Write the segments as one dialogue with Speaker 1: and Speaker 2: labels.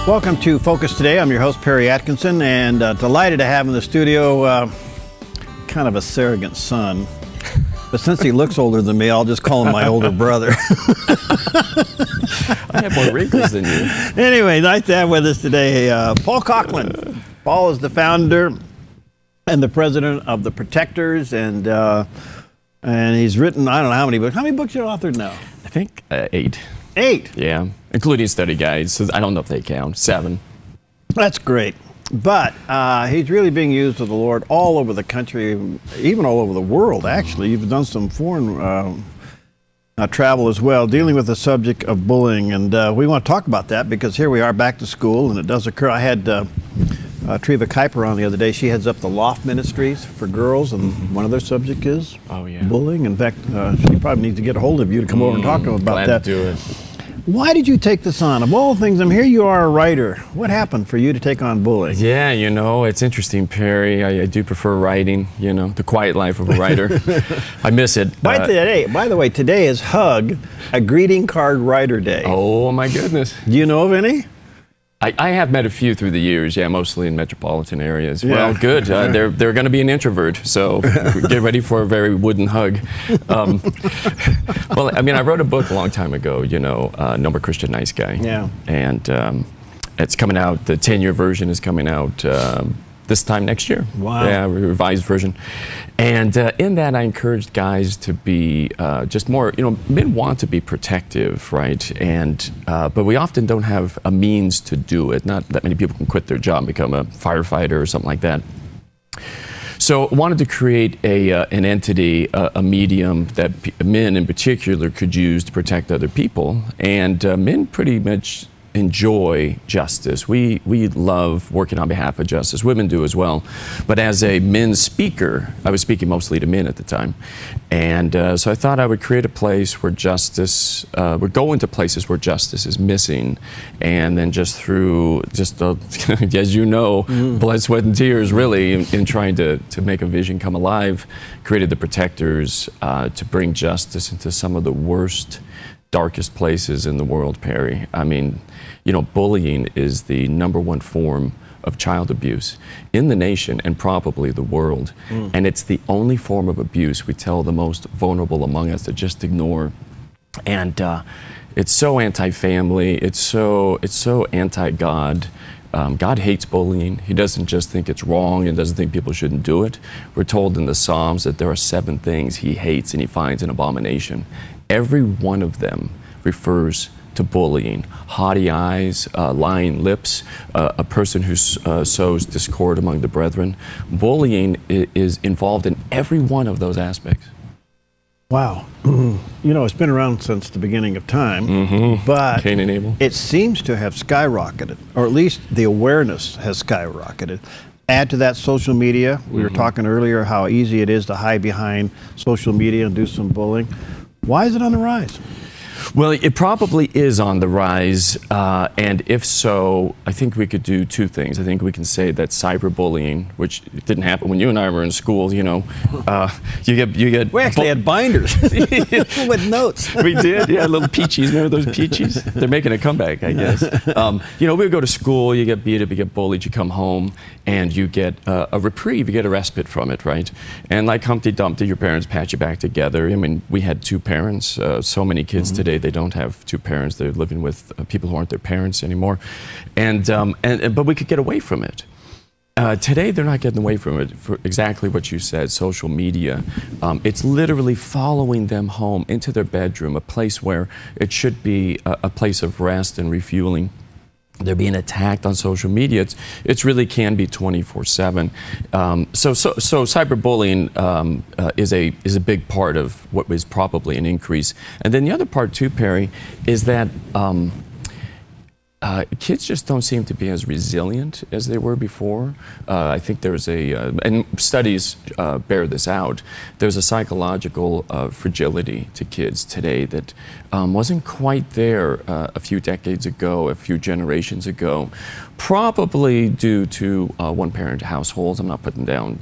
Speaker 1: Welcome to Focus Today. I'm your host, Perry Atkinson, and delighted to have in the studio kind of a surrogate son. But since he looks older than me, I'll just call him my older brother.
Speaker 2: I have more wrinkles than you.
Speaker 1: Anyway, nice to have with us today Paul Coughlin. Paul is the founder and the president of the Protectors, and he's written, I don't know how many books. How many books are you authored now?
Speaker 2: I think 8.
Speaker 1: 8?
Speaker 2: Yeah, including study guides. So I don't know if they count. 7.
Speaker 1: That's great. But he's really being used of the Lord all over the country, even all over the world, actually. You've done some foreign travel as well, dealing with the subject of bullying. And we want to talk about that because here we are back to school, and it does occur. I had Treva Kuiper on the other day. She heads up the Loft Ministries for girls, and one of their subject is bullying. In fact, she probably needs to get a hold of you to come over and talk to them about that.
Speaker 2: Glad to do it.
Speaker 1: Why did you take this on? Of all things, here you are a writer. What happened for you to take on bullying?
Speaker 2: Yeah, you know, it's interesting, Perry. I do prefer writing, you know, the quiet life of a writer. I miss it.
Speaker 1: By the way, today is Hug, a greeting card writer day.
Speaker 2: Oh, my goodness.
Speaker 1: Do you know of any?
Speaker 2: I have met a few through the years, yeah, mostly in metropolitan areas.
Speaker 1: Yeah.
Speaker 2: Well, good. They're going to be an introvert, so get ready for a very wooden hug. Well, I wrote a book a long time ago, you know, No More Christian Nice Guy.
Speaker 1: Yeah.
Speaker 2: And it's coming out, the 10-year version is coming out this time next year.
Speaker 1: Wow.
Speaker 2: Yeah, revised version. And in that, I encouraged guys to be just more, you know, men want to be protective, right? And but we often don't have a means to do it. Not that many people can quit their job and become a firefighter or something like that. So I wanted to create an entity, a medium that men in particular could use to protect other people. And men pretty much enjoy justice. We love working on behalf of justice. Women do as well. But as a men's speaker, I was speaking mostly to men at the time. And so I thought I would create a place where justice, would go into places where justice is missing. And then just through, as you know, blood, sweat, and tears, really, in trying to make a vision come alive, created the Protectors to bring justice into some of the worst, darkest places in the world, Perry. You know, bullying is the #1 form of child abuse in the nation and probably the world. And it's the only form of abuse we tell the most vulnerable among us to just ignore. And it's so anti-family, it's so anti-God. God hates bullying. He doesn't just think it's wrong and doesn't think people shouldn't do it. We're told in the Psalms that there are 7 things he hates and he finds an abomination. Every one of them refers to bullying. Haughty eyes, lying lips, a person who sows discord among the brethren. Bullying is involved in every one of those aspects.
Speaker 1: Wow. You know, it's been around since the beginning of time, but
Speaker 2: Cain and Abel.
Speaker 1: It seems to have skyrocketed, or at least the awareness has skyrocketed. Add to that social media. We were talking earlier how easy it is to hide behind social media and do some bullying. Why is it on the rise?
Speaker 2: Well, it probably is on the rise, and if so, I think we could do 2 things. I think we can say that cyberbullying, which didn't happen when you and I were in school, you know, you get.
Speaker 1: We actually had binders with notes.
Speaker 2: We did, yeah, little peaches. Remember those peaches? They're making a comeback, I guess. You know, we would go to school, you get beat up, you get bullied, you come home, and you get a reprieve, you get a respite from it, right? And like Humpty Dumpty, your parents patch you back together. We had 2 parents. So many kids today, they don't have 2 parents. They're living with people who aren't their parents anymore. But we could get away from it. Today, they're not getting away from it for exactly what you said, social media. It's literally following them home into their bedroom, a place where it should be a place of rest and refueling. They're being attacked on social media. It really can be 24/7. So cyberbullying is a big part of what is probably an increase. And then the other part too, Perry, is that kids just don't seem to be as resilient as they were before. I think there's and studies bear this out, there's a psychological fragility to kids today that wasn't quite there a few decades ago, a few generations ago, probably due to one-parent households. I'm not putting down,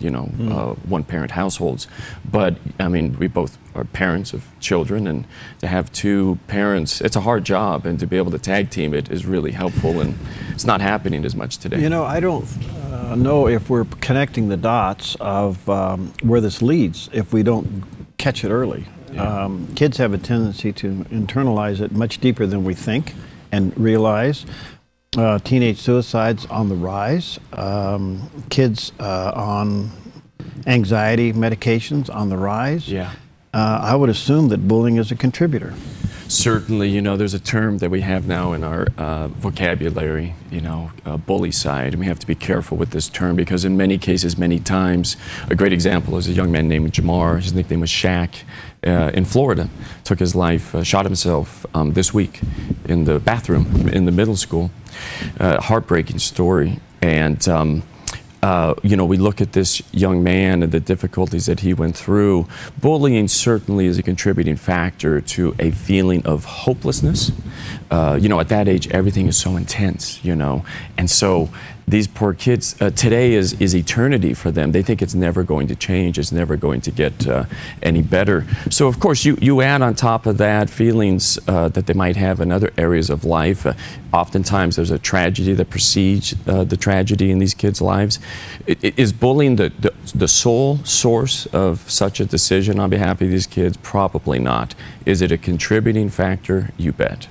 Speaker 2: one-parent households, but I mean, we both are parents of children, and to have two parents, it's a hard job, and to be able to tag team it is really helpful, and it's not happening as much today.
Speaker 1: You know, I don't know if we're connecting the dots of where this leads if we don't catch it early.
Speaker 2: Yeah.
Speaker 1: Kids have a tendency to internalize it much deeper than we think and realize. Teenage suicides on the rise. Kids on anxiety medications on the rise.
Speaker 2: Yeah.
Speaker 1: I would assume that bullying is a contributor.
Speaker 2: Certainly, you know, there's a term that we have now in our vocabulary, you know, bullycide, and we have to be careful with this term because in many cases, many times, a great example is a young man named Jamar, his nickname was Shaq, in Florida, took his life, shot himself this week in the bathroom in the middle school. Heartbreaking story, and you know, we look at this young man and the difficulties that he went through. Bullying certainly is a contributing factor to a feeling of hopelessness. You know, at that age, everything is so intense, you know, and so these poor kids, today is eternity for them. They think it's never going to change, it's never going to get any better. So of course you add on top of that feelings that they might have in other areas of life. Oftentimes there's a tragedy that precedes the tragedy in these kids' lives. Is bullying the sole source of such a decision on behalf of these kids? Probably not. Is it a contributing factor? You bet.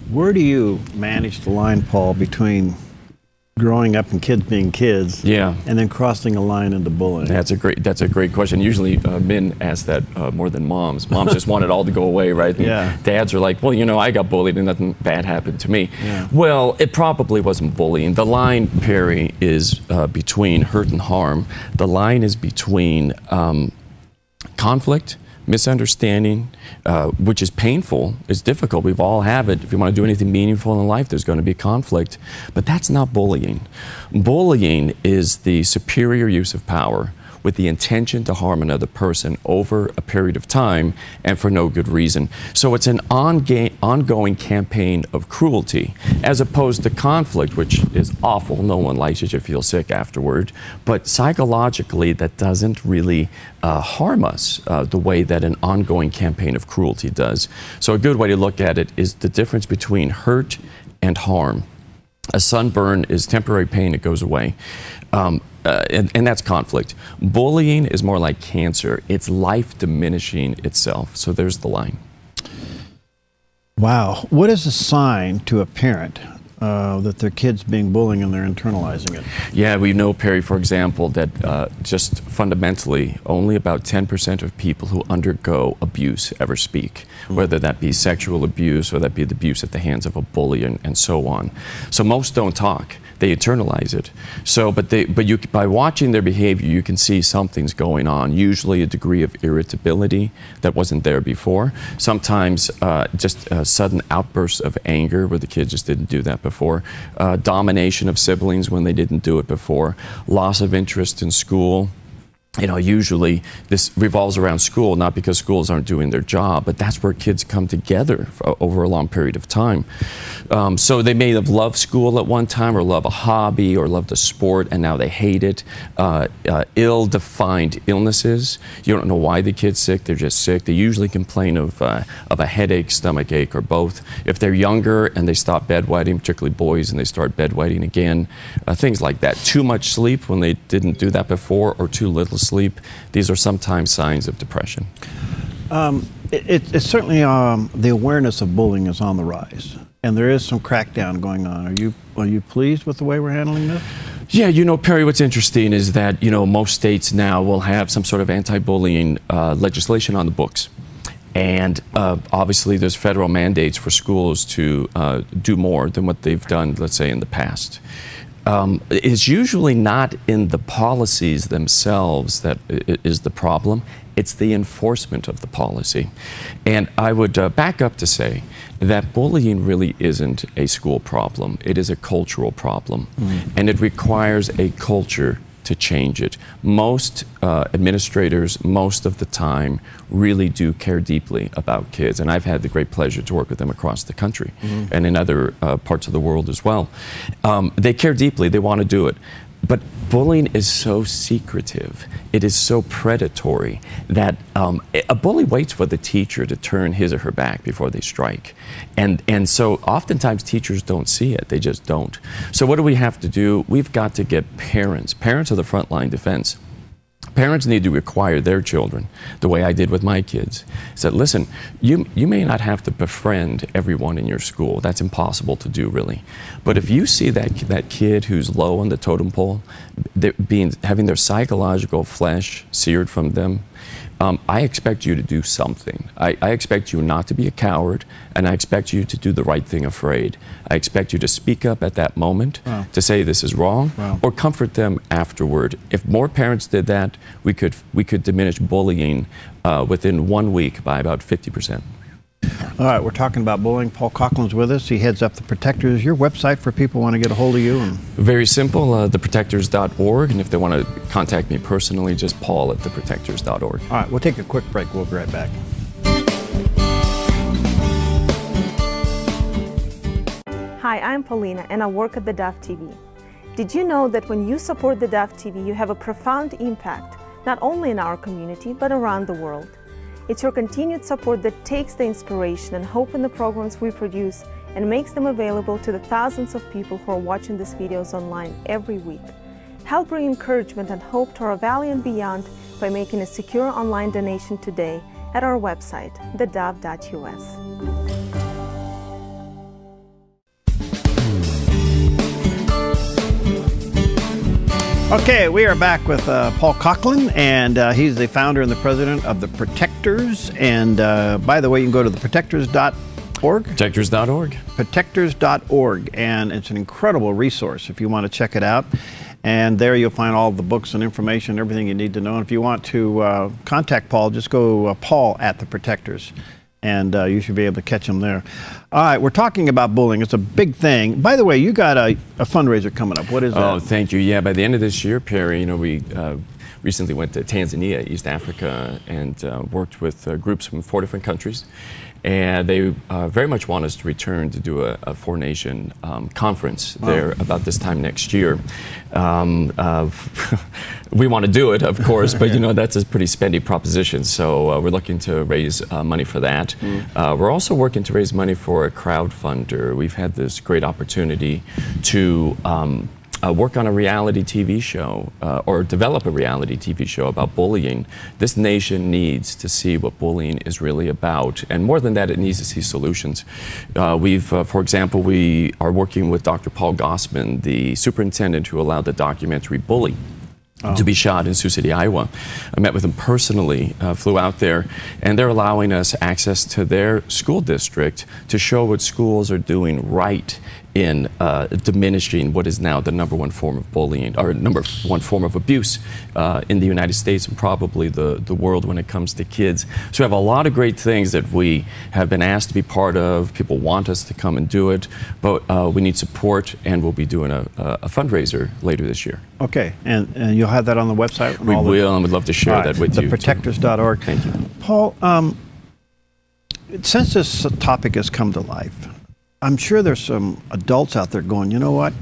Speaker 1: Where do you manage the line, Paul, between growing up and kids being kids,
Speaker 2: yeah,
Speaker 1: and then crossing a line into bullying?
Speaker 2: That's a great question. Usually men ask that more than moms. Moms just want it all to go away, right? And
Speaker 1: yeah.
Speaker 2: Dads are like, well, you know, I got bullied and nothing bad happened to me.
Speaker 1: Yeah.
Speaker 2: Well, it probably wasn't bullying. The line, Perry, is between hurt and harm. The line is between conflict, misunderstanding, which is painful, it's difficult. We've all have it. If you want to do anything meaningful in life, there's going to be conflict. But that's not bullying. Bullying is the superior use of power with the intention to harm another person over a period of time and for no good reason. So it's an ongoing campaign of cruelty as opposed to conflict, which is awful. No one likes it. You feel sick afterward. But psychologically, that doesn't really harm us the way that an ongoing campaign of cruelty does. So a good way to look at it is the difference between hurt and harm. A sunburn is temporary pain, it goes away. And that's conflict. Bullying is more like cancer. It's life diminishing itself. So there's the line.
Speaker 1: Wow. What is a sign to a parent that their kid's being bullied and they're internalizing it?
Speaker 2: Yeah, we know, Perry, for example, that just fundamentally only about 10% of people who undergo abuse ever speak, whether that be sexual abuse or that be the abuse at the hands of a bully and so on. So most don't talk. They internalize it. So, by watching their behavior, you can see something's going on. Usually a degree of irritability that wasn't there before. Sometimes just sudden outbursts of anger where the kid just didn't do that before. Domination of siblings when they didn't do it before. Loss of interest in school. You know, usually this revolves around school, not because schools aren't doing their job, but that's where kids come together over a long period of time. So they may have loved school at one time, or love a hobby, or loved a sport, and now they hate it. Ill-defined illnesses. You don't know why the kid's sick, they're just sick. They usually complain of a headache, stomach ache, or both. If they're younger and they stop bedwetting, particularly boys, and they start bedwetting again, things like that. Too much sleep when they didn't do that before, or too little sleep. These are sometimes signs of depression.
Speaker 1: It's certainly the awareness of bullying is on the rise, and there is some crackdown going on. Are you pleased with the way we're handling this?
Speaker 2: Yeah, you know, Perry, what's interesting is that, you know, most states now will have some sort of anti-bullying legislation on the books. And obviously there's federal mandates for schools to do more than what they've done, let's say, in the past. It's usually not in the policies themselves that is the problem. It's the enforcement of the policy. And I would back up to say that bullying really isn't a school problem. It is a cultural problem. And it requires a culture to change it. Most administrators, most of the time, really do care deeply about kids. And I've had the great pleasure to work with them across the country and in other parts of the world as well. They care deeply. They want to do it. But bullying is so secretive, it is so predatory that a bully waits for the teacher to turn his or her back before they strike. And so oftentimes teachers don't see it, they just don't. So what do we have to do? We've got to get parents. Parents are the frontline defense. Parents need to require their children, the way I did with my kids. Said, listen, you may not have to befriend everyone in your school. That's impossible to do, really. But if you see that kid who's low on the totem pole, having their psychological flesh seared from them, I expect you to do something. I expect you not to be a coward, and I expect you to do the right thing afraid. I expect you to speak up at that moment, to say this is wrong, or comfort them afterward. If more parents did that, we could diminish bullying within 1 week by about 50%.
Speaker 1: All right, we're talking about bullying. Paul Coughlin's with us. He heads up The Protectors. Your website for people who want to get a hold of you?
Speaker 2: Very simple, theprotectors.org. And if they want to contact me personally, just Paul at theprotectors.org.
Speaker 1: All right, we'll take a quick break. We'll be right back.
Speaker 3: Hi, I'm Paulina, and I work at theDove TV. Did you know that when you support theDove TV, you have a profound impact, not only in our community, but around the world? It's your continued support that takes the inspiration and hope in the programs we produce and makes them available to the thousands of people who are watching these videos online every week. Help bring encouragement and hope to our valley and beyond by making a secure online donation today at our website, thedove.us.
Speaker 1: Okay, we are back with Paul Coughlin, and he's the founder and the president of The Protectors. And by the way, you can go to theprotectors.org.
Speaker 2: Protectors.org.
Speaker 1: Protectors.org, and it's an incredible resource if you want to check it out. And there you'll find all the books and information, everything you need to know. And if you want to contact Paul, just go Paul at The Protectors, and you should be able to catch him there. All right, we're talking about bullying. It's a big thing. By the way, you got a fundraiser coming up. What is that?
Speaker 2: Oh, thank you. Yeah, by the end of this year, Perry, we recently went to Tanzania, East Africa, and worked with groups from 4 different countries. And they very much want us to return to do a four-nation conference there about this time next year. We want to do it, of course, but that's a pretty spendy proposition. So we're looking to raise money for that. We're also working to raise money for a crowdfunder. We've had this great opportunity to work on a reality TV show or develop a reality TV show about bullying. This nation needs to see what bullying is really about, and more than that, it needs to see solutions. For example, we are working with Dr. Paul Gossman, the superintendent who allowed the documentary Bully to be shot in Sioux City, Iowa. I met with them personally, flew out there, and they're allowing us access to their school district to show what schools are doing right in diminishing what is now the #1 form of bullying, or #1 form of abuse in the United States and probably the world when it comes to kids. So we have a lot of great things that we have been asked to be part of. People want us to come and do it, but we need support, and we'll be doing a fundraiser later this year.
Speaker 1: Okay, and you'll have that on the website?
Speaker 2: We will, and we'd love to share that with you.
Speaker 1: Theprotectors.org.
Speaker 2: Thank you.
Speaker 1: Paul, since this topic has come to life, I'm sure there's some adults out there going, you know what?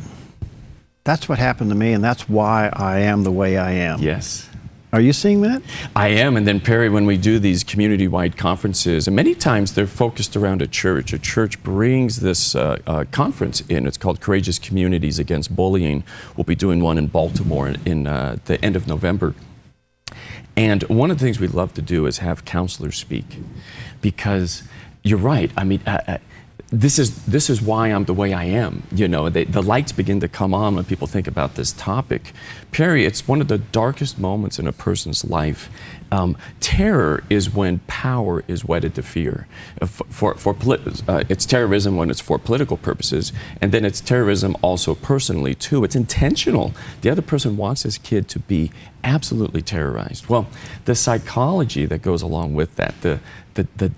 Speaker 1: That's what happened to me, and that's why I am the way I am.
Speaker 2: Yes.
Speaker 1: Are you seeing that?
Speaker 2: I am, and then Perry, when we do these community-wide conferences, and many times they're focused around a church brings this conference in. It's called Courageous Communities Against Bullying. We'll be doing one in Baltimore in the end of November. And one of the things we love to do is have counselors speak, because you're right. I mean, this is why I'm the way I am. The lights begin to come on when people think about this topic. Perry, it's one of the darkest moments in a person's life. Terror is when power is wedded to fear. It's terrorism when it's for political purposes, and then it's terrorism also personally too. It's intentional. The other person wants his kid to be absolutely terrorized. Well, the psychology that goes along with that, the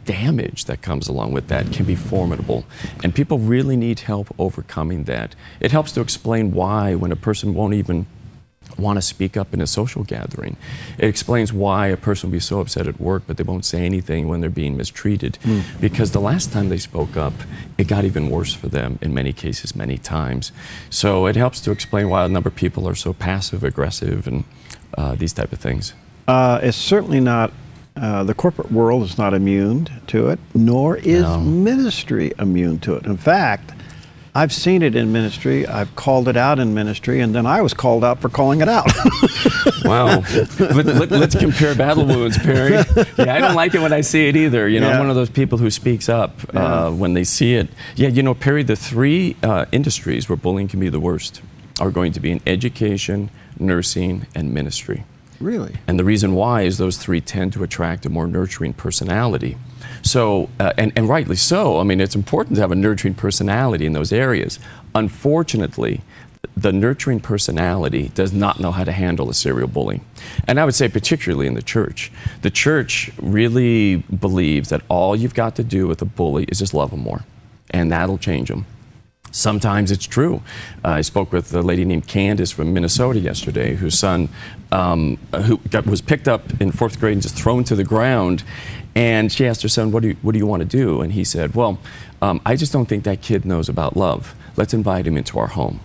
Speaker 2: damage that comes along with that can be formidable, and people really need help overcoming that. It helps to explain why, when a person won't even want to speak up in a social gathering. It explains why a person will be so upset at work, but they won't say anything when they're being mistreated. Because the last time they spoke up, it got even worse for them in many cases, many times. So it helps to explain why a number of people are so passive, aggressive, and these type of things.
Speaker 1: It's certainly not, the corporate world is not immune to it, nor is ministry immune to it. In fact, I've seen it in ministry, I've called it out in ministry, and then I was called out for calling it out.
Speaker 2: Wow. Let's compare battle wounds, Perry. Yeah, I don't like it when I see it either. You know, I'm one of those people who speaks up when they see it. Yeah, you know, Perry, the three industries where bullying can be the worst are going to be in education, nursing, and ministry.
Speaker 1: Really?
Speaker 2: And the reason why is those three tend to attract a more nurturing personality. So, and rightly so. I mean, it's important to have a nurturing personality in those areas. Unfortunately, the nurturing personality does not know how to handle a serial bully. And I would say particularly in the church. The church really believes that all you've got to do with a bully is just love them more, and that'll change them. Sometimes it's true. I spoke with a lady named Candace from Minnesota yesterday, whose son was picked up in 4th grade and just thrown to the ground. And she asked her son, what do you want to do? And he said, well, I just don't think that kid knows about love. Let's invite him into our home.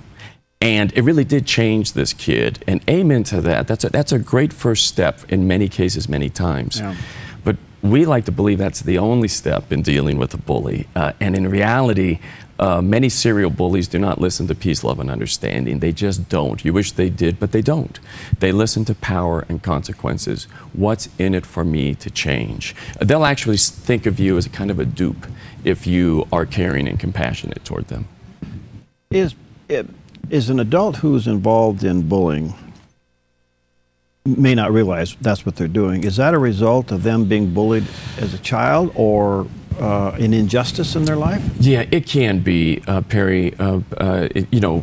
Speaker 2: And it really did change this kid. And amen to that. That's a great first step in many cases, many times. Yeah. But we like to believe that's the only step in dealing with a bully. And in reality, many serial bullies do not listen to peace, love, and understanding. They just don't. You wish they did, but they don't. They listen to power and consequences. What's in it for me to change? They'll actually think of you as a kind of a dupe if you are caring and compassionate toward them.
Speaker 1: Is an adult who's involved in bullying, may not realize that's what they're doing, is that a result of them being bullied as a child, or an injustice in their life?
Speaker 2: Yeah, it can be, Perry. You know,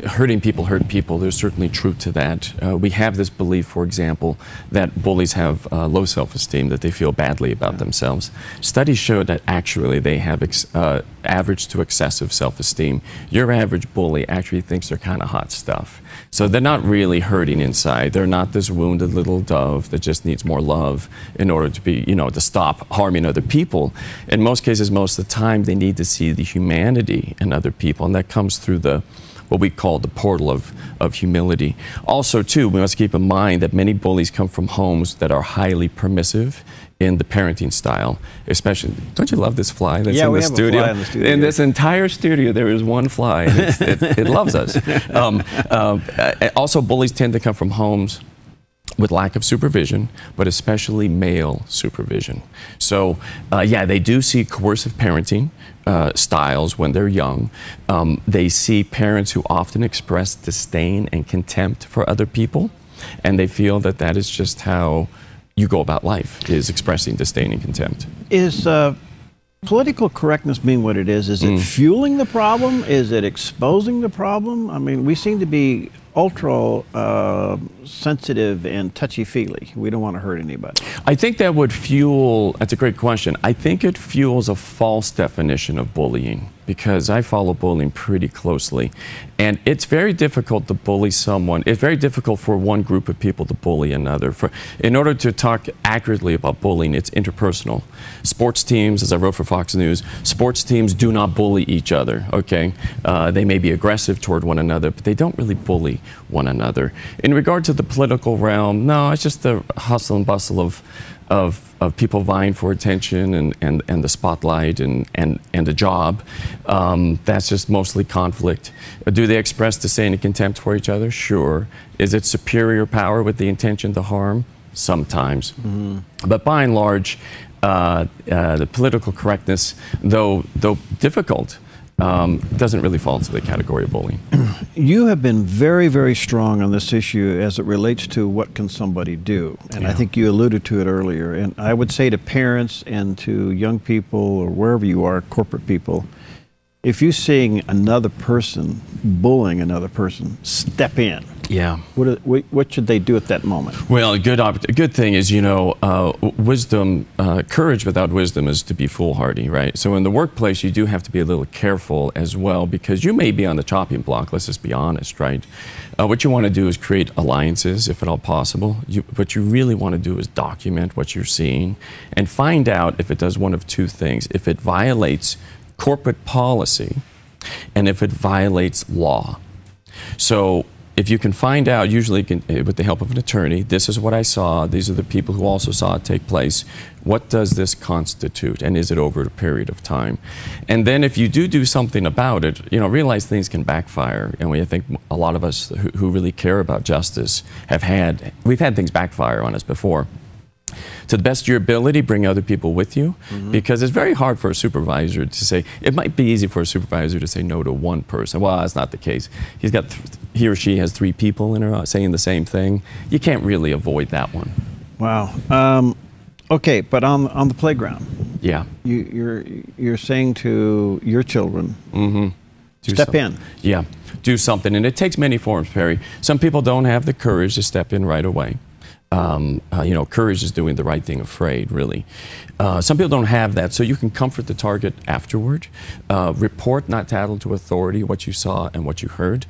Speaker 2: hurting people hurt people. There's certainly truth to that. We have this belief, for example, that bullies have low self-esteem, that they feel badly about themselves. Studies show that actually they have average to excessive self-esteem. Your average bully actually thinks they're kind of hot stuff. So they're not really hurting inside. They're not this wounded little dove that just needs more love in order to be, you know, to stop harming other people. In most cases, most of the time, they need to see the humanity in other people, and that comes through what we call the portal of humility. Also, too, we must keep in mind that many bullies come from homes that are highly permissive in the parenting style, especially, don't you love this fly that's in the studio?
Speaker 1: Fly in the studio.
Speaker 2: In this entire studio, there is one fly, and it loves us. Also, bullies tend to come from homes with lack of supervision, but especially male supervision. So, yeah, they do see coercive parenting styles when they're young. They see parents who often express disdain and contempt for other people, and they feel that that is just how you go about life, is expressing disdain and contempt.
Speaker 1: Is political correctness being what it is it fueling the problem? Is it exposing the problem? I mean, we seem to be ultra sensitive and touchy-feely. We don't want to hurt anybody.
Speaker 2: I think that would fuel, that's a great question. I think it fuels a false definition of bullying, because I follow bullying pretty closely. And it's very difficult to bully someone. It's very difficult for one group of people to bully another. In order to talk accurately about bullying, it's interpersonal. Sports teams, as I wrote for Fox News, sports teams do not bully each other, okay? They may be aggressive toward one another, but they don't really bully one another. In regard to the political realm, no, it's just the hustle and bustle of people vying for attention and the spotlight and the job. That's just mostly conflict. Do they express disdain and contempt for each other? Sure. Is it superior power with the intention to harm? Sometimes. But by and large, the political correctness, though difficult, doesn't really fall into the category of bullying.
Speaker 1: You have been very, very strong on this issue as it relates to what can somebody do. And I think you alluded to it earlier. And I would say to parents and to young people, or wherever you are, corporate people, if you're seeing another person bullying another person, step in.
Speaker 2: Yeah.
Speaker 1: What should they do at that moment?
Speaker 2: Well, a good thing is, wisdom, courage without wisdom is to be foolhardy, right? So in the workplace, you do have to be a little careful as well, because you may be on the chopping block, let's just be honest, right? What you want to do is create alliances, if at all possible. What you really want to do is document what you're seeing and find out if it does one of two things: if it violates corporate policy and if it violates law. So if you can find out, usually with the help of an attorney, this is what I saw, these are the people who also saw it take place, what does this constitute, and is it over a period of time? And then if you do something about it, realize things can backfire. And I think a lot of us who really care about justice we've had things backfire on us before. To the best of your ability, bring other people with you, because it's very hard for a supervisor to say, it might be easy for a supervisor to say no to one person. Well, that's not the case. He or she has 3 people in her saying the same thing. You can't really avoid that one.
Speaker 1: Wow. Okay, but on the playground,
Speaker 2: yeah,
Speaker 1: you're saying to your children, step in.
Speaker 2: Yeah, do something, and it takes many forms, Perry. Some people don't have the courage to step in right away. Courage is doing the right thing afraid, really. Some people don't have that, so you can comfort the target afterward. Report, not tattle, to authority what you saw and what you heard.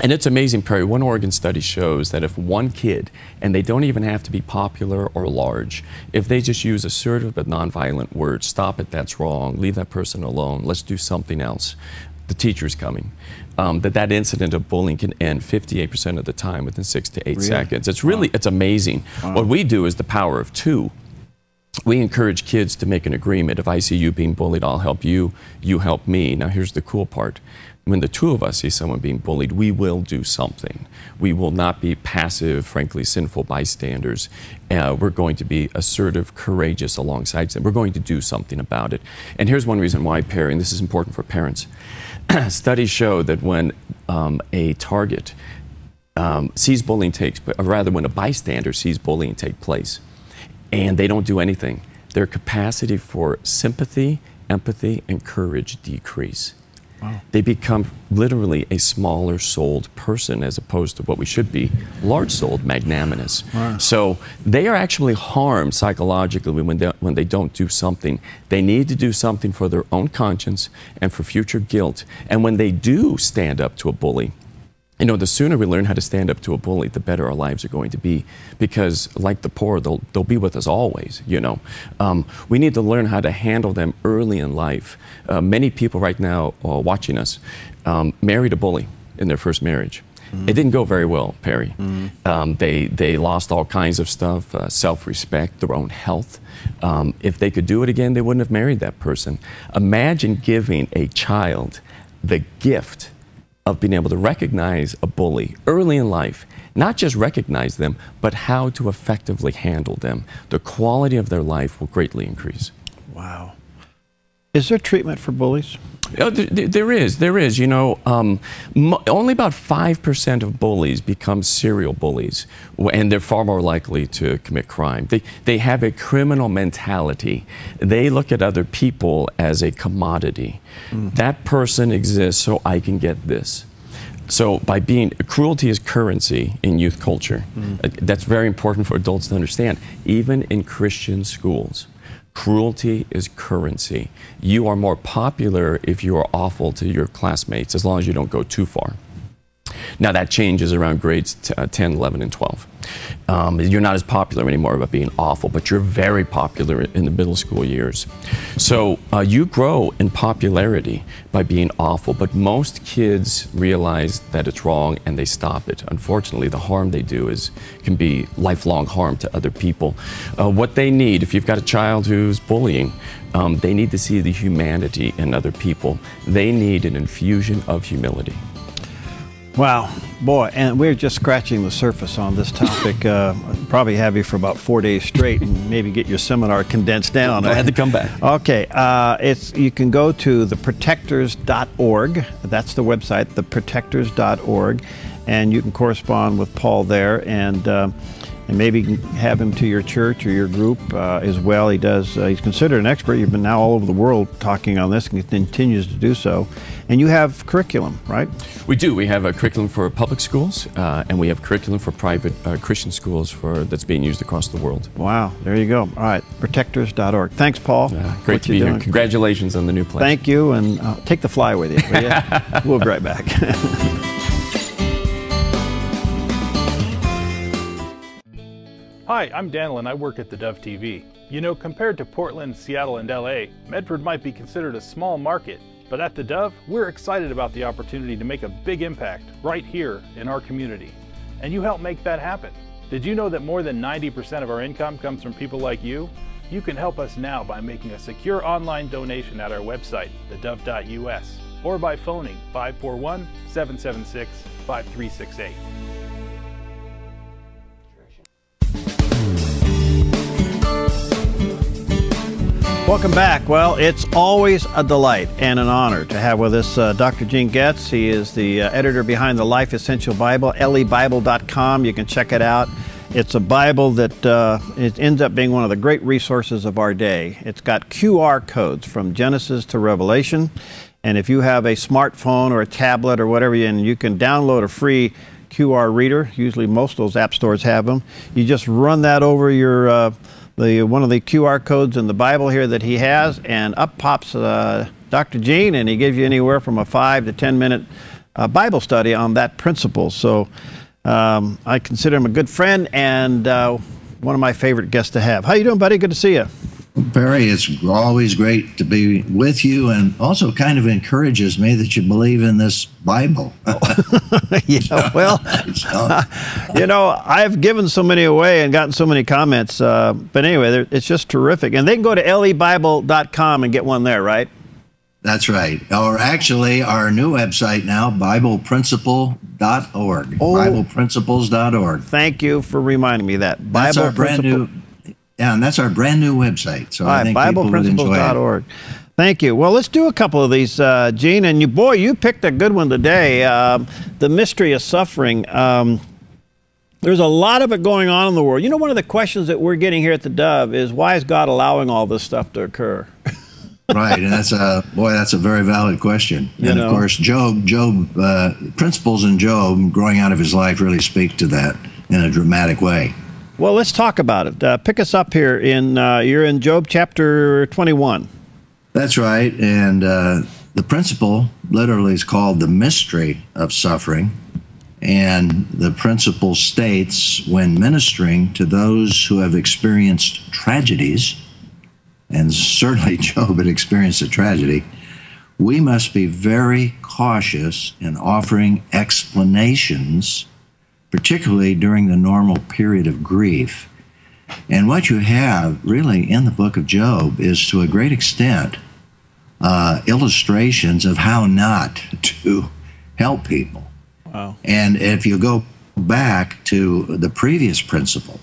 Speaker 2: And it's amazing, Perry, one Oregon study shows that if one kid, and they don't even have to be popular or large, if they just use assertive but nonviolent words, stop it, that's wrong, leave that person alone, let's do something else, the teacher's coming. That incident of bullying can end 58% of the time within 6 to 8 seconds. It's really, it's amazing. What we do is the power of 2. We encourage kids to make an agreement. If I see you being bullied, I'll help you, you help me. Now here's the cool part. When the 2 of us see someone being bullied, we will do something. We will not be passive, frankly, sinful bystanders. We're going to be assertive, courageous alongside them. We're going to do something about it. And here's one reason why, Perry, and this is important for parents. Studies show that when a target sees bullying when a bystander sees bullying take place and they don't do anything, their capacity for sympathy, empathy, and courage decrease. Wow. They become literally a smaller-souled person as opposed to what we should be, large-souled, magnanimous. Wow. So they are actually harmed psychologically when they don't do something. They need to do something for their own conscience and for future guilt. And when they do stand up to a bully, the sooner we learn how to stand up to a bully, the better our lives are going to be. Because like the poor, they'll be with us always, We need to learn how to handle them early in life. Many people right now watching us married a bully in their first marriage. It didn't go very well, Perry. They lost all kinds of stuff, self-respect, their own health. If they could do it again, they wouldn't have married that person. Imagine giving a child the gift of being able to recognize a bully early in life, not just recognize them, but how to effectively handle them. The quality of their life will greatly increase.
Speaker 1: Wow. Is there treatment for bullies?
Speaker 2: There is. Only about 5% of bullies become serial bullies, and they're far more likely to commit crime. They have a criminal mentality. They look at other people as a commodity. That person exists so I can get this. So cruelty is currency in youth culture. That's very important for adults to understand, even in Christian schools. Cruelty is currency. You are more popular if you are awful to your classmates, as long as you don't go too far. Now that changes around grades 10, 11, and 12. You're not as popular anymore about being awful, but you're very popular in the middle school years. So you grow in popularity by being awful, but most kids realize that it's wrong and they stop it. Unfortunately, the harm they do can be lifelong harm to other people. What they need, if you've got a child who's bullying, they need to see the humanity in other people. They need an infusion of humility.
Speaker 1: Wow, boy, and we're just scratching the surface on this topic. Probably have you for about 4 days straight and maybe get your seminar condensed down.
Speaker 2: I had to come back.
Speaker 1: Okay, you can go to theprotectors.org. That's the website, theprotectors.org, and you can correspond with Paul there. And and maybe you can have him to your church or your group as well. He's considered an expert. You've been now all over the world talking on this, and he continues to do so. And you have curriculum, right?
Speaker 2: We do. We have a curriculum for public schools, and we have curriculum for private Christian schools that's being used across the world.
Speaker 1: Wow, there you go. All right, protectors.org. Thanks, Paul.
Speaker 2: Great to be here. Congratulations on the new place.
Speaker 1: Thank you, and take the fly with you, will you? We'll be right back.
Speaker 4: Hi, I'm Daniel and I work at theDove TV. You know, compared to Portland, Seattle, and LA, Medford might be considered a small market, but at theDove, we're excited about the opportunity to make a big impact right here in our community. And you help make that happen. Did you know that more than 90% of our income comes from people like you? You can help us now by making a secure online donation at our website, thedove.us, or by phoning 541-776-5368.
Speaker 1: Welcome back. Well, it's always a delight and an honor to have with us Dr. Gene Getz. He is the editor behind the Life Essential Bible, lebible.com. You can check it out. It's a Bible that it ends up being one of the great resources of our day. It's got QR codes from Genesis to Revelation. And if you have a smartphone or a tablet or whatever, and you can download a free QR reader. Usually most of those app stores have them. You just run that over your one of the QR codes in the Bible here that he has, and up pops Dr. Gene, and he gives you anywhere from a 5 to 10 minute Bible study on that principle. So I consider him a good friend and one of my favorite guests to have. How you doing, buddy? Good to see you.
Speaker 5: Barry, it's always great to be with you, and also kind of encourages me that you believe in this Bible.
Speaker 1: Yeah, well, you know, I've given so many away and gotten so many comments, but anyway, it's just terrific. And they can go to lebible.com and get one there, right?
Speaker 5: That's right. Or actually, our new website now, BiblePrinciple.org.
Speaker 1: Oh,
Speaker 5: BiblePrinciples.org.
Speaker 1: Thank you for reminding me that.
Speaker 5: That's our brand new. Yeah, and that's our brand new website. So I think people would enjoy it.
Speaker 1: Thank you. Well, let's do a couple of these, Gene. And you picked a good one today. The mystery of suffering. There's a lot of it going on in the world. You know, one of the questions that we're getting here at theDove is, why is God allowing all this stuff to occur?
Speaker 5: Right, and that's a very valid question. And of course, Job, principles in Job growing out of his life really speak to that in a dramatic way.
Speaker 1: Well, let's talk about it. Pick us up here you're in Job chapter 21.
Speaker 5: That's right, and the principle literally is called the mystery of suffering, and the principle states, when ministering to those who have experienced tragedies, and certainly Job had experienced a tragedy, we must be very cautious in offering explanations, particularly during the normal period of grief. And what you have really in the book of Job is, to a great extent, illustrations of how not to help people.
Speaker 1: Wow.
Speaker 5: And if you go back to the previous principle,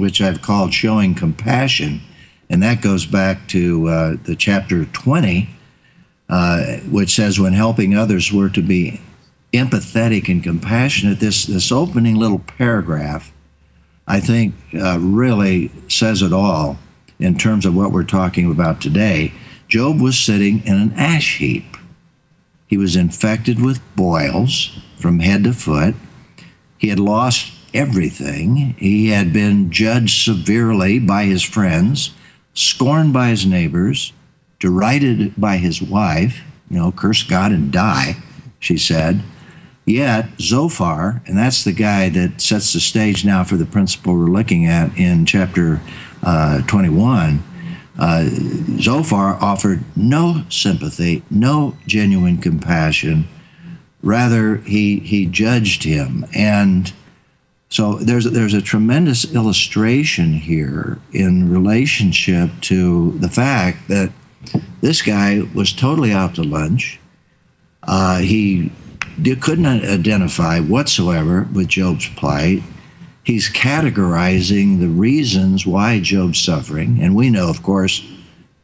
Speaker 5: which I've called showing compassion, and that goes back to the chapter 20, which says, when helping others, we're to be empathetic and compassionate. This opening little paragraph, I think, really says it all in terms of what we're talking about today. Job was sitting in an ash heap. He was infected with boils from head to foot. He had lost everything. He had been judged severely by his friends, scorned by his neighbors, derided by his wife. Curse God and die, she said. Yet Zophar, and that's the guy that sets the stage now for the principle we're looking at in chapter 21, Zophar offered no sympathy, no genuine compassion. Rather, he judged him. And so there's a tremendous illustration here in relationship to the fact that this guy was totally out to lunch. He couldn't identify whatsoever with Job's plight. He's categorizing the reasons why Job's suffering. And we know, of course,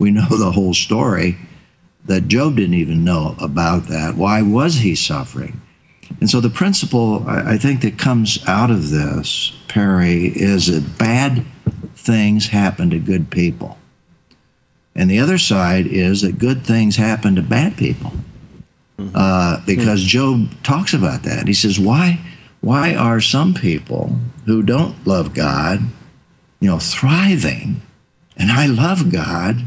Speaker 5: the whole story, that Job didn't even know about that. Why was he suffering? And so the principle, I think, that comes out of this Perry, is that bad things happen to good people. And the other side is that good things happen to bad people. Because Job talks about that. He says, why are some people who don't love God, thriving? And I love God,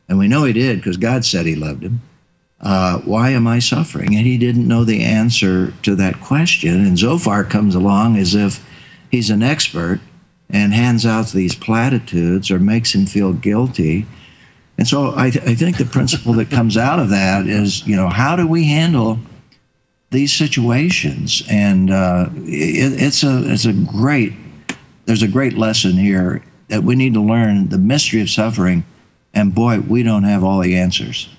Speaker 5: and we know he did because God said he loved him. Why am I suffering? And he didn't know the answer to that question. And Zophar comes along as if he's an expert and hands out these platitudes or makes him feel guilty. And so I think the principle that comes out of that is, how do we handle these situations? And there's a great lesson here that we need to learn the mystery of suffering. And boy, we don't have all the answers.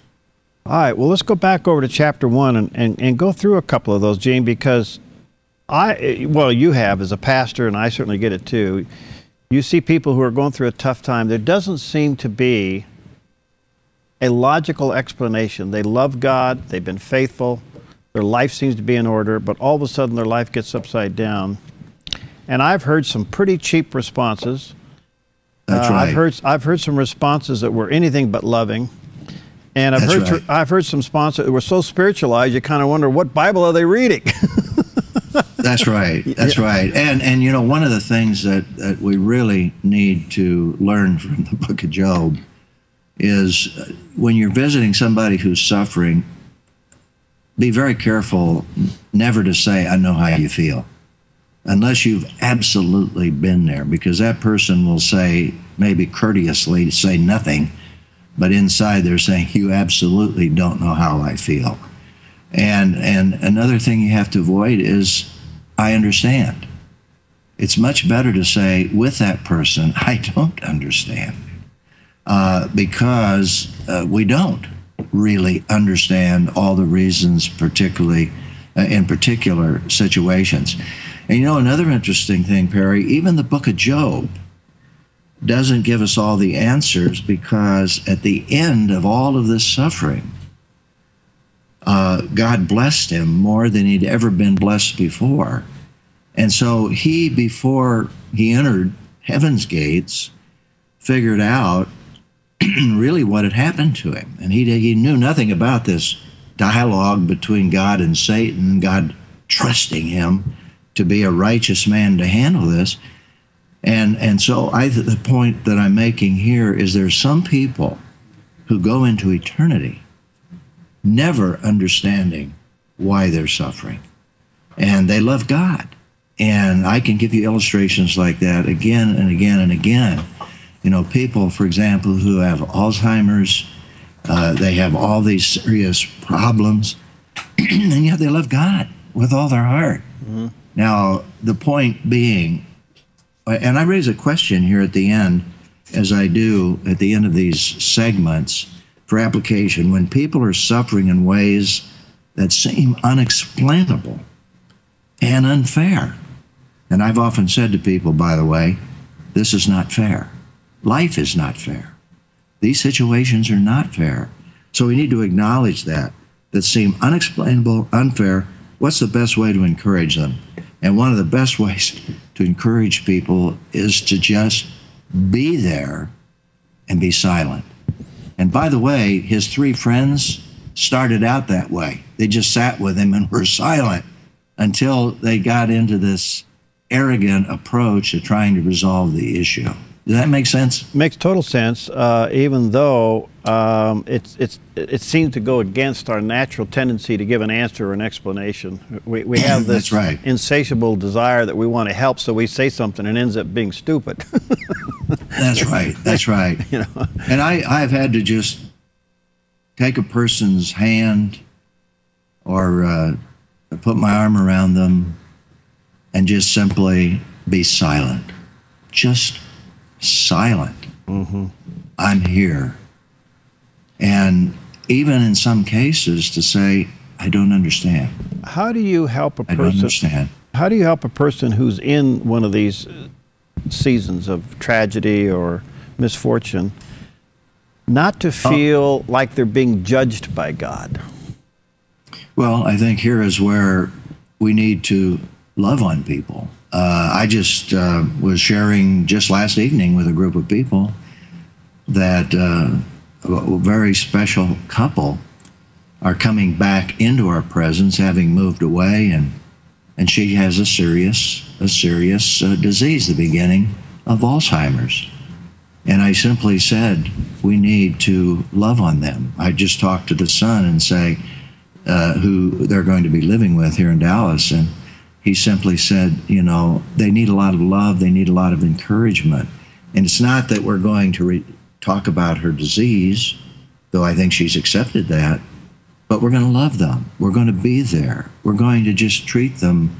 Speaker 1: All right, well, let's go back over to chapter 1 and go through a couple of those, Gene, because you have as a pastor, and I certainly get it too. You see people who are going through a tough time. There doesn't seem to be a logical explanation. They love God, they've been faithful, their life seems to be in order, but all of a sudden their life gets upside down. And I've heard some pretty cheap responses.
Speaker 5: That's right.
Speaker 1: I've heard some responses that were anything but loving. And I've heard some responses that were so spiritualized you kind of wonder, what Bible are they reading?
Speaker 5: That's right. That's right. And one of the things that we really need to learn from the book of Job is when you're visiting somebody who's suffering, be very careful never to say, I know how you feel, unless you've absolutely been there, because that person will say, maybe courteously, say nothing, but inside they're saying, you absolutely don't know how I feel. And another thing you have to avoid is, I understand. It's much better to say with that person, I don't understand, because we don't really understand all the reasons, particularly in particular situations. And another interesting thing, Perry, even the book of Job doesn't give us all the answers, because at the end of all of this suffering, God blessed him more than he'd ever been blessed before. And so he, before he entered heaven's gates, figured out really what had happened to him. And he knew nothing about this dialogue between God and Satan, God trusting him to be a righteous man to handle this. And so the point that I'm making here is there's some people who go into eternity never understanding why they're suffering. And they love God. And I can give you illustrations like that again and again and again. People, for example, who have Alzheimer's, they have all these serious problems, and yet they love God with all their heart. Mm-hmm. Now, the point being, and I raise a question here at the end, as I do at the end of these segments for application, when people are suffering in ways that seem unexplainable and unfair. And I've often said to people, by the way, this is not fair. Life is not fair. These situations are not fair. So we need to acknowledge that seem unexplainable, unfair. What's the best way to encourage them? And one of the best ways to encourage people is to just be there and be silent. And by the way, his 3 friends started out that way. They just sat with him and were silent until they got into this arrogant approach to trying to resolve the issue. Does that make sense?
Speaker 1: Makes total sense, even though it seems to go against our natural tendency to give an answer or an explanation. We have this insatiable desire that we want to help, so we say something and it ends up being stupid.
Speaker 5: That's right. That's right. And I've had to just take a person's hand or put my arm around them and just simply be silent. Just silent. Mm-hmm. I'm here. And even in some cases to say, I don't understand.
Speaker 1: How do you help a person?
Speaker 5: I don't understand.
Speaker 1: How do you help a person who's in one of these seasons of tragedy or misfortune not to feel like they're being judged by God?
Speaker 5: Well, I think here is where we need to love on people I just was sharing just last evening with a group of people that a very special couple are coming back into our presence, having moved away, and she has a serious disease, the beginning of Alzheimer's. And I simply said, we need to love on them. I just talked to the son and say, who they're going to be living with here in Dallas, and he simply said, you know, they need a lot of love, they need a lot of encouragement. And it's not that we're going to talk about her disease, though I think she's accepted that, but we're going to love them. We're going to be there. We're going to just treat them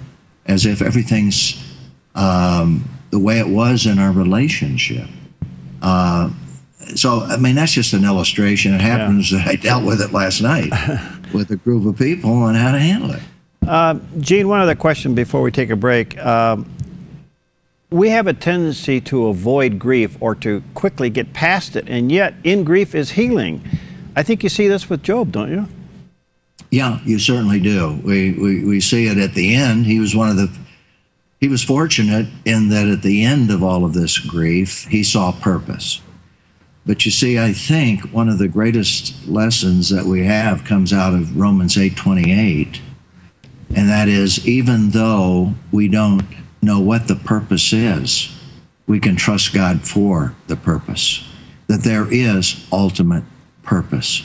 Speaker 5: as if everything's the way it was in our relationship. So, I mean, that's just an illustration. It happens that I dealt with it last night with a group of people on how to handle it.
Speaker 1: Gene, one other question before we take a break. We have a tendency to avoid grief or to quickly get past it, and yet in grief is healing. I think you see this with Job, don't you?
Speaker 5: Yeah, you certainly do. We see it at the end. He was fortunate in that at the end of all of this grief, he saw purpose. But you see, I think one of the greatest lessons that we have comes out of Romans 8:28, and that is, even though we don't know what the purpose is, we can trust God for the purpose, that there is ultimate purpose,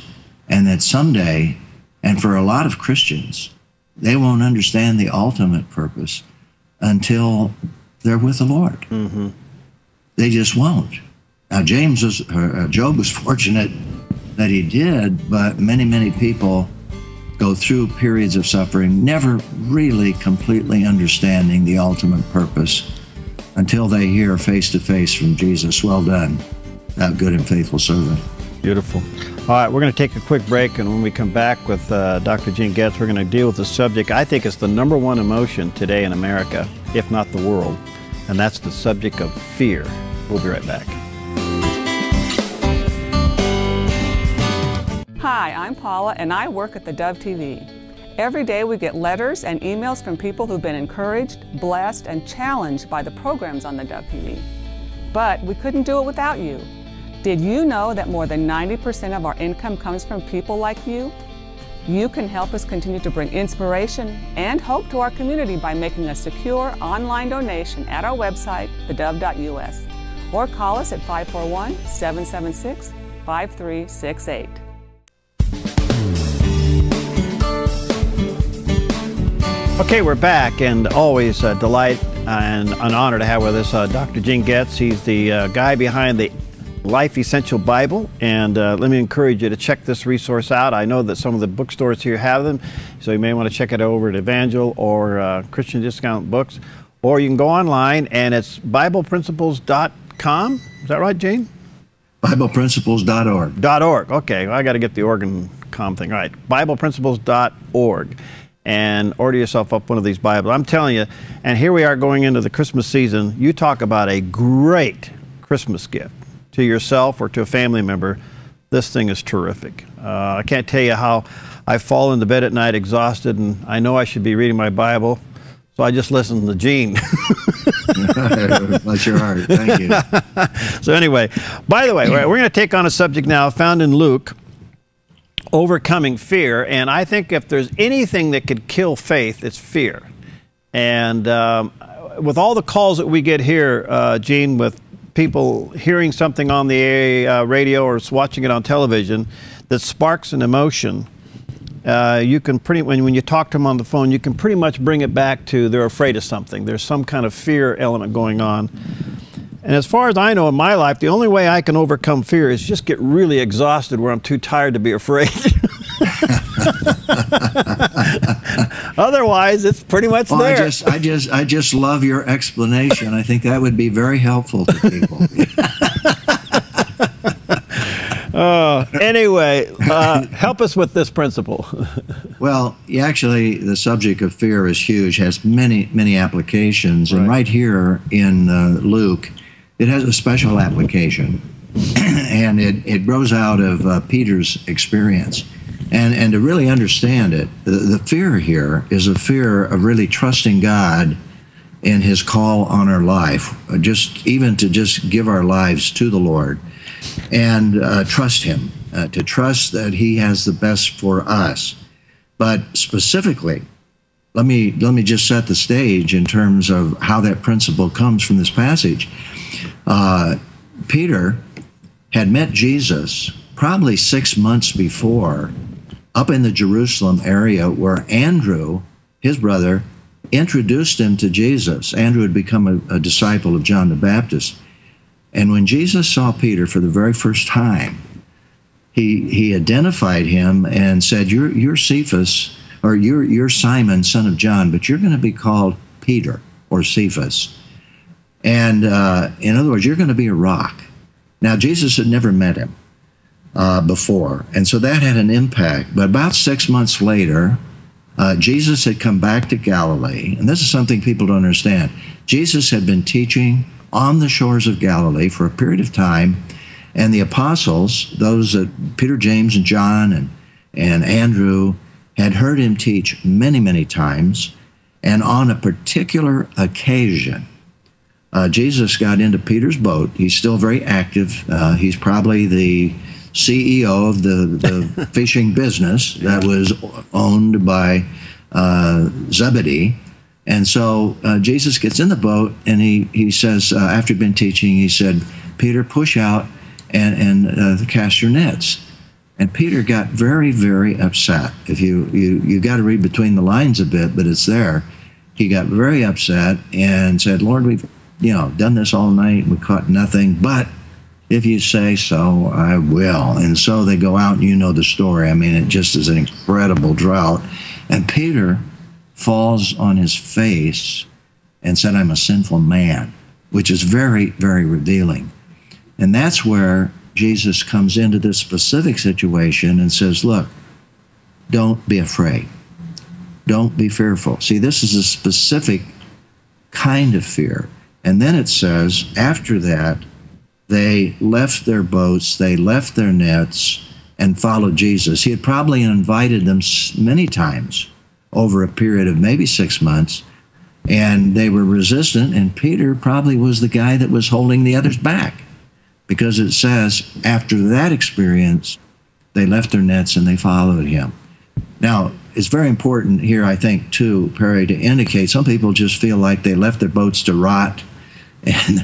Speaker 5: and that someday, and for a lot of Christians, they won't understand the ultimate purpose until they're with the Lord. Mm-hmm. They just won't. Now, Job was fortunate that he did, but many, many people go through periods of suffering, never really completely understanding the ultimate purpose until they hear face to face from Jesus, "Well done, thou good and faithful servant."
Speaker 1: Beautiful. All right, we're going to take a quick break, and when we come back with Dr. Gene Getz, we're going to deal with the subject. I think it's the #1 emotion today in America, if not the world, and that's the subject of fear. We'll be right back.
Speaker 6: Hi, I'm Paula, and I work at theDove TV. Every day we get letters and emails from people who've been encouraged, blessed, and challenged by the programs on theDove TV. But we couldn't do it without you. Did you know that more than 90% of our income comes from people like you? You can help us continue to bring inspiration and hope to our community by making a secure online donation at our website, thedove.us, or call us at 541-776-5368.
Speaker 1: Okay, we're back, and always a delight and an honor to have with us Dr. Gene Getz. He's the guy behind the Life Essential Bible, and let me encourage you to check this resource out. I know that some of the bookstores here have them, so you may want to check it over at Evangel or Christian Discount Books, or you can go online, and it's BiblePrinciples.com. Is that right, Gene?
Speaker 5: BiblePrinciples.org.
Speaker 1: .org. Okay, well, I got to get the organ com thing right. BiblePrinciples.org. And order yourself up one of these Bibles. I'm telling you, and here we are going into the Christmas season. You talk about a great Christmas gift to yourself or to a family member. This thing is terrific. I can't tell you how I fall into bed at night exhausted, and I know I should be reading my Bible, so I just listen to Gene.
Speaker 5: Bless your heart. Thank you.
Speaker 1: So anyway, by the way, we're going to take on a subject now found in Luke, overcoming fear. And I think if there's anything that could kill faith, it's fear. And with all the calls that we get here, Gene, with people hearing something on the radio or watching it on television that sparks an emotion, you can when you talk to them on the phone, you can pretty much bring it back to they're afraid of something. There's some kind of fear element going on. And as far as I know in my life, the only way I can overcome fear is just get really exhausted where I'm too tired to be afraid. Otherwise, it's pretty much there.
Speaker 5: I just love your explanation. I think that would be very helpful to people.
Speaker 1: Anyway, help us with this principle.
Speaker 5: Well, actually, the subject of fear is huge, has many, many applications. And right here in Luke, it has a special application. And it grows out of Peter's experience. And to really understand it, the fear here is a fear of really trusting God in his call on our life, just give our lives to the Lord and trust him, to trust that he has the best for us. But specifically, let me just set the stage in terms of how that principle comes from this passage. Peter had met Jesus probably 6 months before up in the Jerusalem area, where Andrew, his brother, introduced him to Jesus. Andrew had become a disciple of John the Baptist. And when Jesus saw Peter for the very first time, he identified him and said, you're Cephas, or you're Simon, son of John, but you're going to be called Peter, or Cephas. And in other words, you're going to be a rock. Now, Jesus had never met him before, and so that had an impact. But about 6 months later, Jesus had come back to Galilee, and this is something people don't understand. Jesus had been teaching on the shores of Galilee for a period of time, and the apostles, those Peter, James, and John, and Andrew, had heard him teach many, many times. And on a particular occasion, Jesus got into Peter's boat. He's still very active. He's probably the CEO of the fishing business that was owned by Zebedee. And so Jesus gets in the boat, and he says, after he'd been teaching, he said, Peter, push out and cast your nets. And Peter got very, very upset. If you got to read between the lines a bit, but it's there. He got very upset and said, Lord, we've done this all night. We caught nothing, but if you say so, I will. And so they go out, and you know the story. I mean, it just is an incredible drought. And Peter falls on his face and said, I'm a sinful man, which is very, very revealing. And that's where Jesus comes into this specific situation and says, look, don't be afraid. Don't be fearful. See, this is a specific kind of fear. And then it says, after that, they left their boats, they left their nets, and followed Jesus. He had probably invited them many times over a period of maybe 6 months, and they were resistant, and Peter probably was the guy that was holding the others back, because it says, after that experience, they left their nets and they followed him. Now, it's very important here, I think, too, Perry, to indicate some people just feel like they left their boats to rot, and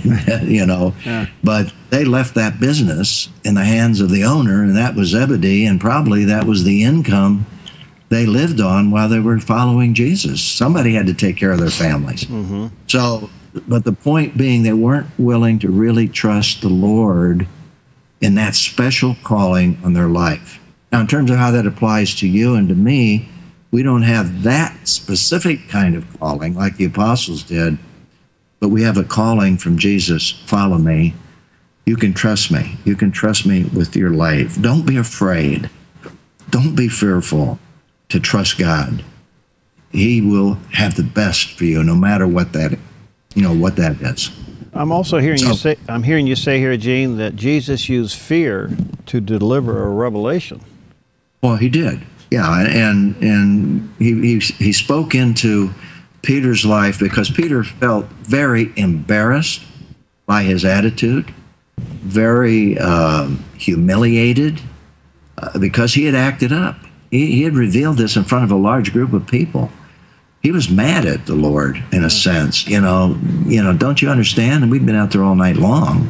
Speaker 5: but they left that business in the hands of the owner, and that was Zebedee, and probably that was the income they lived on while they were following Jesus. Somebody had to take care of their families. Mm-hmm. So, but the point being, they weren't willing to really trust the Lord in that special calling on their life. Now, in terms of how that applies to you and to me, we don't have that specific kind of calling like the apostles did, but we have a calling from Jesus, follow me. You can trust me. You can trust me with your life. Don't be afraid. Don't be fearful to trust God. He will have the best for you, no matter what that is.
Speaker 1: I'm also hearing you say here, Gene, that Jesus used fear to deliver a revelation.
Speaker 5: Well, he did. Yeah, and he spoke into Peter's life because Peter felt very embarrassed by his attitude, very humiliated because he had acted up. He had revealed this in front of a large group of people. He was mad at the Lord in a sense. Don't you understand? And we've been out there all night long.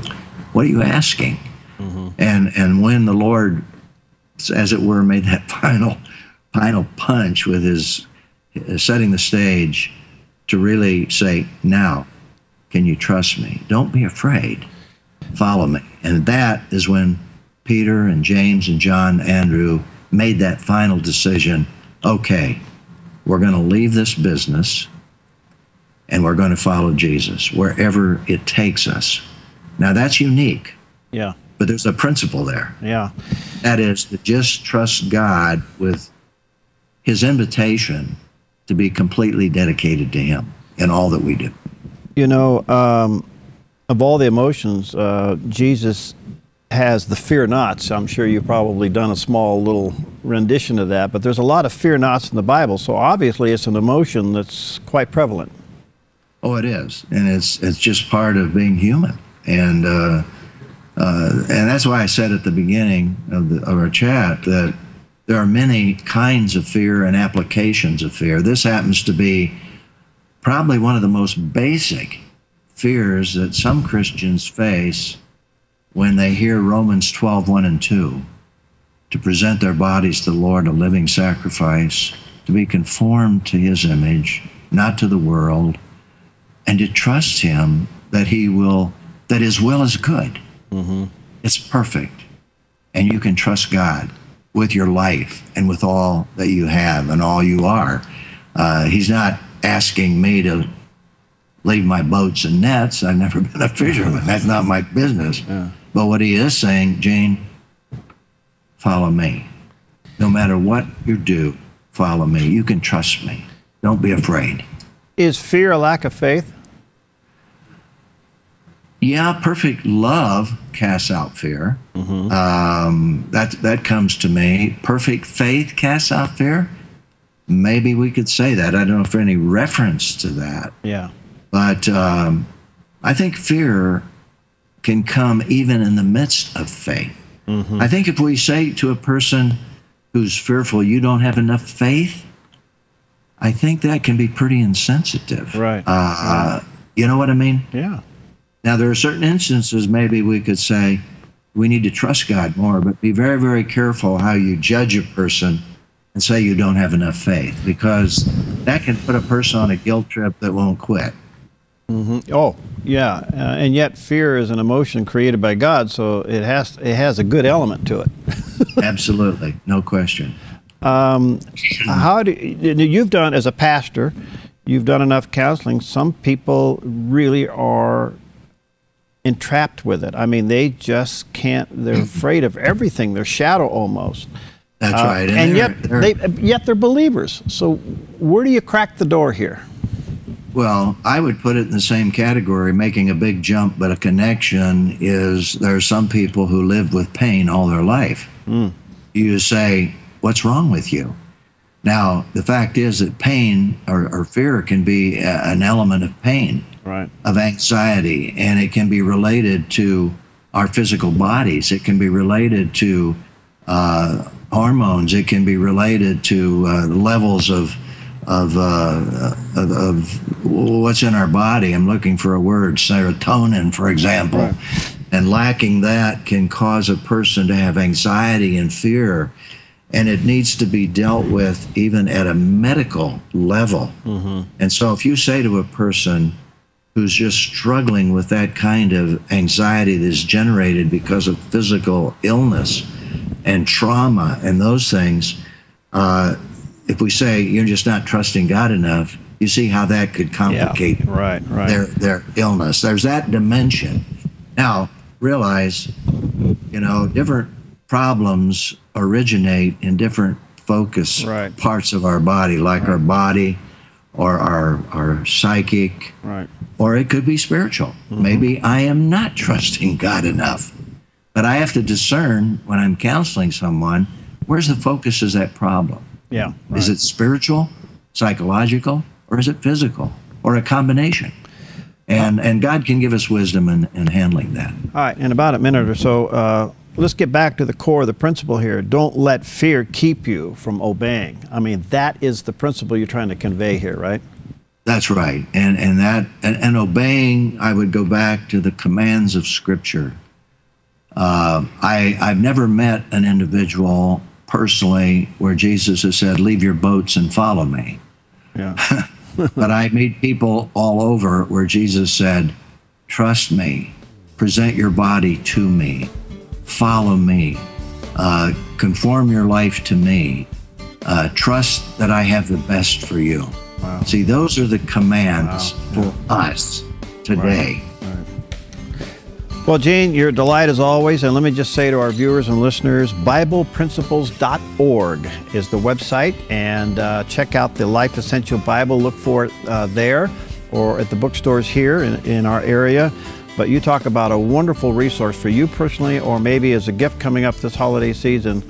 Speaker 5: What are you asking? Mm-hmm. And when the Lord, as it were, made that final punch with his setting the stage to really say, now, can you trust me? Don't be afraid. Follow me. And that is when Peter and James and John, Andrew made that final decision. Okay, we're going to leave this business and we're going to follow Jesus wherever it takes us. Now, that's unique.
Speaker 1: Yeah.
Speaker 5: But there's a principle there.
Speaker 1: Yeah.
Speaker 5: That is to just trust God with his invitation to be completely dedicated to him in all that we do.
Speaker 1: Of all the emotions, Jesus has the fear nots. I'm sure you've probably done a small little rendition of that, but there's a lot of fear nots in the Bible, so obviously it's an emotion that's quite prevalent.
Speaker 5: Oh, it is, and it's just part of being human, and that's why I said at the beginning of our chat that there are many kinds of fear and applications of fear. This happens to be probably one of the most basic fears that some Christians face when they hear Romans 12:1 and 2, to present their bodies to the Lord a living sacrifice, to be conformed to his image, not to the world, and to trust him that that his will is good. Mm-hmm. It's perfect. And you can trust God with your life and with all that you have and all you are. He's not asking me to leave my boats and nets. I've never been a fisherman. That's not my business. Yeah. But what he is saying, Jane, follow me. No matter what you do, follow me. You can trust me. Don't be afraid.
Speaker 1: Is fear a lack of faith?
Speaker 5: Yeah, perfect love casts out fear. Mm-hmm. That comes to me. Perfect faith casts out fear. Maybe we could say that. I don't know if there's any reference to that.
Speaker 1: Yeah.
Speaker 5: But I think fear can come even in the midst of faith. Mm-hmm. I think if we say to a person who's fearful, you don't have enough faith, I think that can be pretty insensitive.
Speaker 1: Right.
Speaker 5: You know what I mean?
Speaker 1: Yeah.
Speaker 5: Now, there are certain instances maybe we could say we need to trust God more, but be very, very careful how you judge a person and say you don't have enough faith, because that can put a person on a guilt trip that won't quit.
Speaker 1: Mm-hmm. Oh, yeah. And yet fear is an emotion created by God, so it has a good element to it.
Speaker 5: Absolutely. No question.
Speaker 1: How do you've done, as a pastor, you've done enough counseling. Some people really are entrapped with it. I mean, they just can't, they're afraid of everything. They're shadow almost.
Speaker 5: That's right.
Speaker 1: And yet they're believers. So where do you crack the door here?
Speaker 5: Well, I would put it in the same category, making a big jump, but a connection is there are some people who live with pain all their life. Mm. You say, what's wrong with you? Now, the fact is that pain or fear can be an element of pain, right, of anxiety, and it can be related to our physical bodies. It can be related to hormones. It can be related to levels of what's in our body. I'm looking for a word, serotonin, for example. Right. And lacking that can cause a person to have anxiety and fear. And it needs to be dealt with even at a medical level. Mm-hmm. And so if you say to a person who's just struggling with that kind of anxiety that's generated because of physical illness and trauma and those things, if we say you're just not trusting God enough, you see how that could complicate their illness. There's that dimension. Now, realize, different problems originate in different focus parts of our body, like our body or our psychic, or it could be spiritual. Mm-hmm. Maybe I am not trusting God enough. But I have to discern when I'm counseling someone, where's the focus of that problem?
Speaker 1: Yeah. Right.
Speaker 5: Is it spiritual, psychological, or is it physical, or a combination? And God can give us wisdom in handling that.
Speaker 1: All right, in about a minute or so, let's get back to the core of the principle here. Don't let fear keep you from obeying. I mean, that is the principle you're trying to convey here, right?
Speaker 5: That's right. And obeying, I would go back to the commands of Scripture. I've never met an individual personally where Jesus has said, leave your boats and follow me. Yeah. But I meet people all over where Jesus said, trust me, present your body to me, follow me, conform your life to me, trust that I have the best for you. Wow. See, those are the commands for us today.
Speaker 1: Well, Gene, you're a delight as always, and let me just say to our viewers and listeners, BiblePrinciples.org is the website, and check out the Life Essential Bible. Look for it there or at the bookstores here in our area. But you talk about a wonderful resource for you personally, or maybe as a gift coming up this holiday season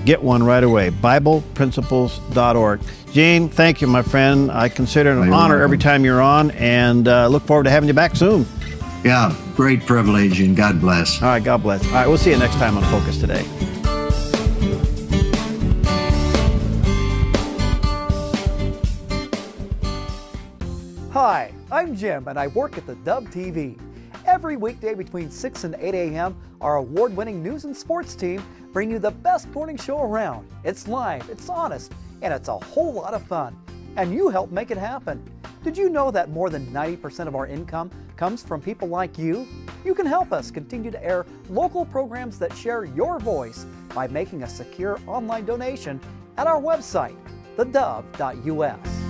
Speaker 1: get one right away, BiblePrinciples.org. Gene, thank you, my friend. I consider it an honor every time you're on, and look forward to having you back soon.
Speaker 5: Yeah, great privilege, and God bless.
Speaker 1: All right, God bless. All right, we'll see you next time on Focus Today.
Speaker 7: Hi, I'm Jim, and I work at theDove TV. Every weekday between 6 and 8 a.m., our award-winning news and sports team bring you the best morning show around. It's live, it's honest, and it's a whole lot of fun. And you help make it happen. Did you know that more than 90% of our income comes from people like you? You can help us continue to air local programs that share your voice by making a secure online donation at our website, thedove.us.